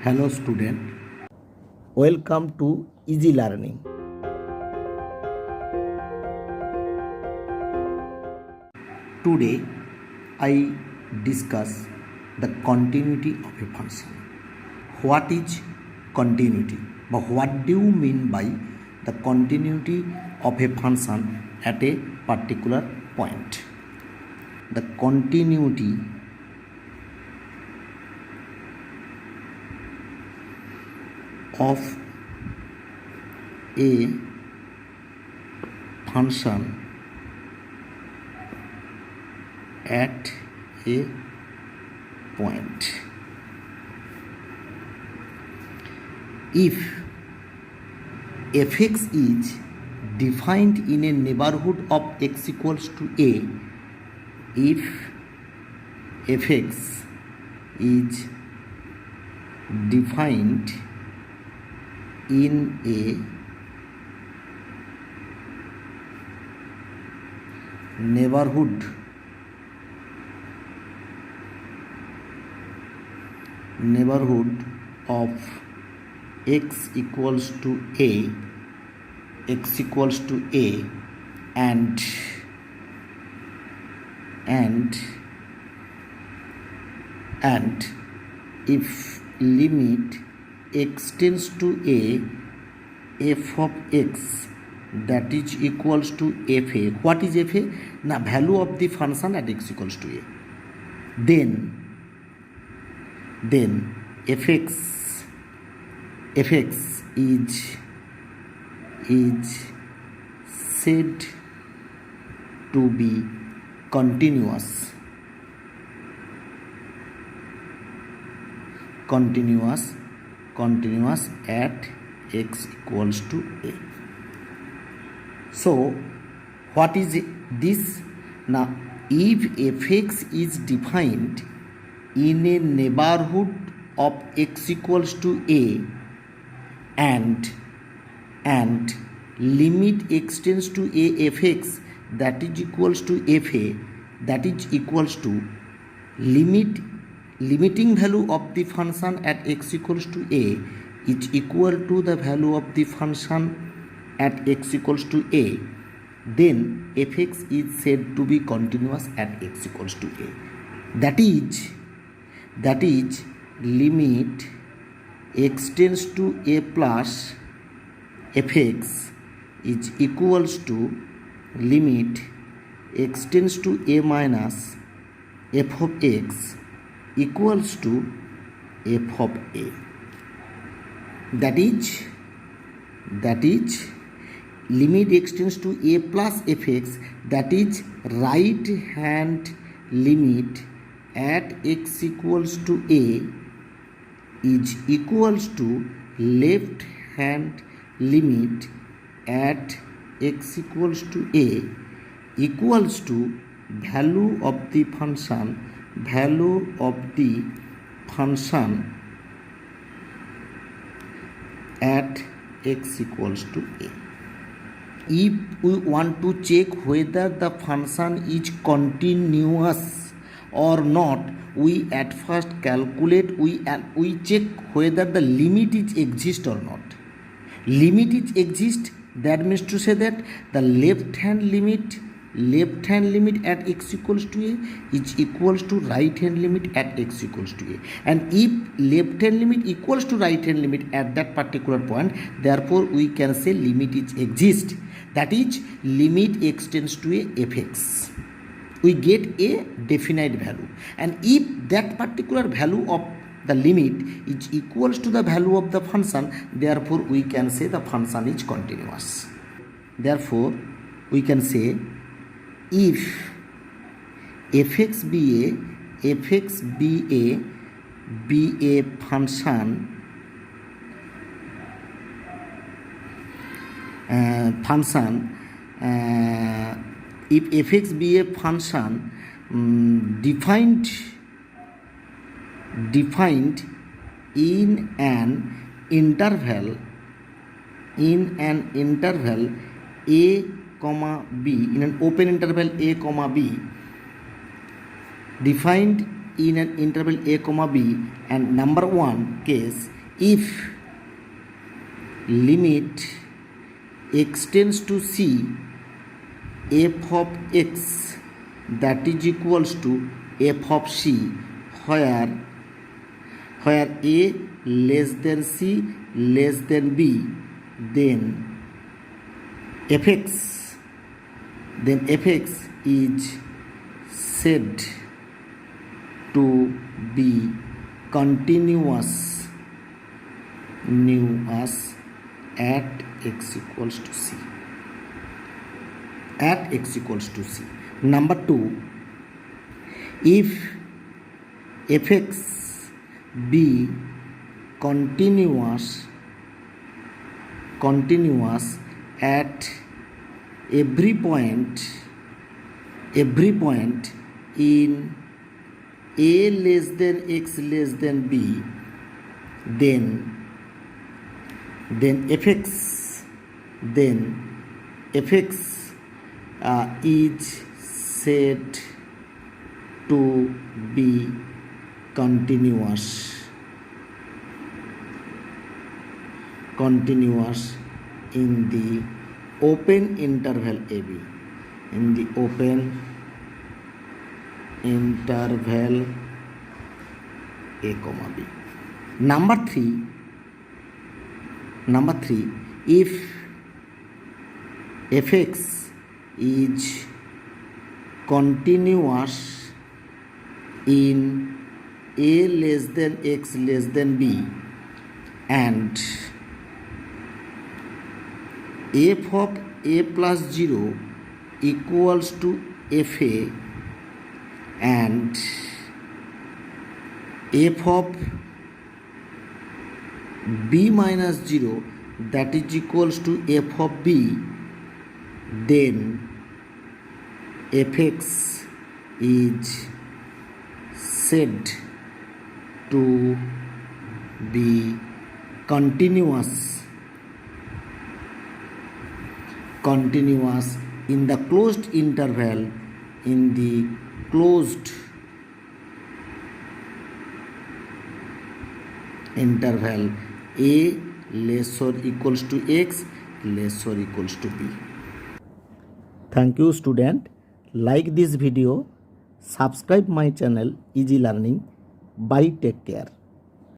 Hello student, welcome to Easy Learning. Today I discuss the continuity of a function. What is continuity? But what do you mean by the continuity of a function at a particular point? The continuity of a function at a point. If fx is defined in a neighborhood of x equals to a, if fx is defined in a neighborhood of x equals to a, and if limit x tends to a, f of x that is equals to fa. What is fa? Now value of the function at x equals to a. Then fx is said to be continuous at x equals to a. So what is this? Now if fx is defined in a neighborhood of x equals to a and limit x tends to a fx that is equals to fa, that is equals to limiting value of the function at x equals to a is equal to the value of the function at x equals to a, then fx is said to be continuous at x equals to a. That is limit x tends to a plus fx is equals to limit x tends to a minus f of x equals to f of a. That is limit x tends to a plus fx, that is right hand limit at x equals to a is equals to left hand limit at x equals to a equals to value of the function at x equals to a. If we want to check whether the function is continuous or not, we at first calculate, we check whether the limit is exist or not. Limit is exist, that means to say that the left hand limit at x equals to a is equals to right hand limit at x equals to a, and if left hand limit equals to right hand limit at that particular point, therefore we can say limit is exist, that is limit x tends to a fx. We get a definite value, and if that particular value of the limit is equals to the value of the function, therefore we can say the function is continuous. Therefore we can say if fx be a function if fx be a function defined in an interval a comma b, in an open interval a comma b, defined in an interval a comma b, and number 1 case, if limit x tends to c, f of x that is equals to f of c, where a less than c less than b, then fx is said to be continuous at x equals to c. At x equals to c. Number 2, if fx be continuous at every point in a less than x less than b, then fx is said to be continuous in the open interval ab, in the open interval a comma b. Number 3, if fx is continuous in a less than x less than b, and f of a plus 0 equals to fa, and f of b minus 0 that is equals to f of b, then fx is said to be continuous in the closed interval, in the closed interval a less or equals to x less or equals to b. Thank you student. Like this video, subscribe my channel Easy Learning. Bye, take care.